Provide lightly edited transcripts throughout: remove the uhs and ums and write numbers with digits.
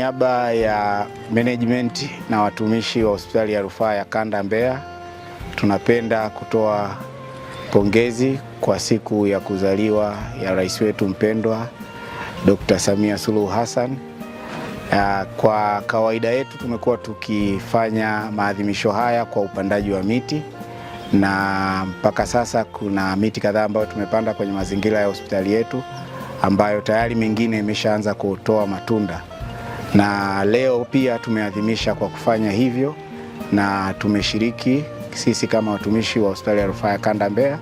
niaba ya management na watumishi wa hospitali ya rufaa ya kanda Mbeya, tunapenda kutoa pongezi kwa siku ya kuzaliwa ya rais wetu mpendwa Dr. Samia Suluhu Hassan. Kwa kawaida yetu tumekuwa tukifanya maadhimisho haya kwa upandaji wa miti, na mpaka sasa kuna miti kadhaa ambayo tumepanda kwenye mazingira ya hospitali yetu ambayo tayari mengine imeshaanza kutoa matunda. Na leo pia tumeadhimisha kwa kufanya hivyo, na tumeshiriki sisi kama watumishi wa hospitali ya rufaa ya kanda Mbeya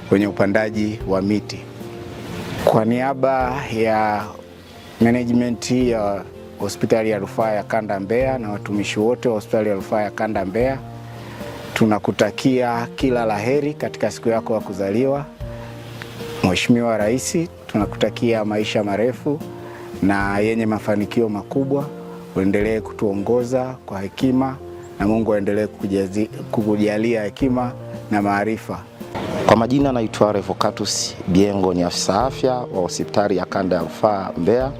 kwenye upandaji wa miti. Kwa niaba ya management ya hospitali ya rufaa ya kanda Mbeya na watumishi wote wa hospitali ya rufaa ya kanda Mbeya, tunakutakia kila laheri katika siku yako ya kuzaliwa. Mheshimiwa Rais, tunakutakia maisha marefu na yenye mafanikio makubwa. Uendelee kutuongoza kwa hekima, na Mungu aendelee kukujalia hekima na maarifa. Kwa majina naitwa Revocatus Biengo, ni afisa afya wa hospitali ya kanda ya rufaa Mbeya.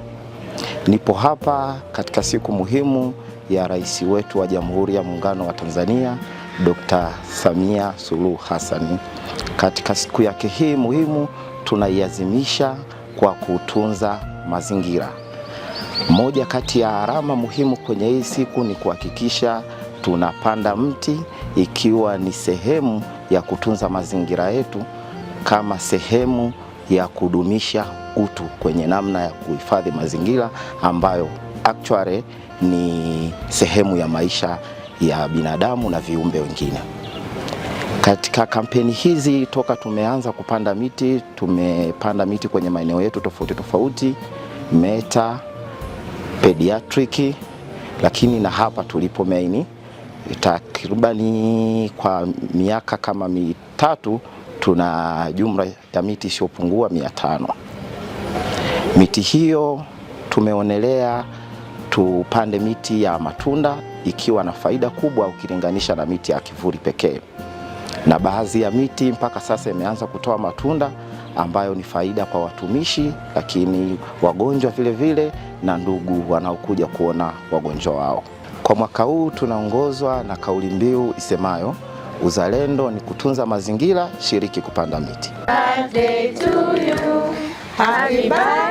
Nipo hapa katika siku muhimu ya rais wetu wa Jamhuri ya Muungano wa Tanzania Dr. Samia Suluhu Hassan. Katika siku yake hii muhimu tunaiazimisha kwa kutunza mazingira. Moja kati ya alama muhimu kwenye hii siku ni kuhakikisha tunapanda mti, ikiwa ni sehemu ya kutunza mazingira yetu kama sehemu ya kudumisha utu kwenye namna ya kuhifadhi mazingira ambayo actually ni sehemu ya maisha ya binadamu na viumbe wengine. Katika kampeni hizi toka tumeanza kupanda miti, tumepanda miti kwenye maeneo yetu tofauti tofauti, Meta, Pediatric, lakini na hapa tulipo maini. Takribani kwa miaka kama mitatu tuna jumla ya miti isiyopungua 500. Miti hiyo tumeonelea tupande miti ya matunda, ikiwa na faida kubwa ukilinganisha na miti ya kivuli pekee. Na baadhi ya miti mpaka sasa imeanza kutoa matunda ambayo ni faida kwa watumishi, lakini wagonjwa vile vile na ndugu wanaokuja kuona wagonjwa wao. Kwa mwaka huu tunaongozwa na kauli mbiu isemayo uzalendo ni kutunza mazingira, shiriki kupanda miti. Birthday to you. Happy birthday.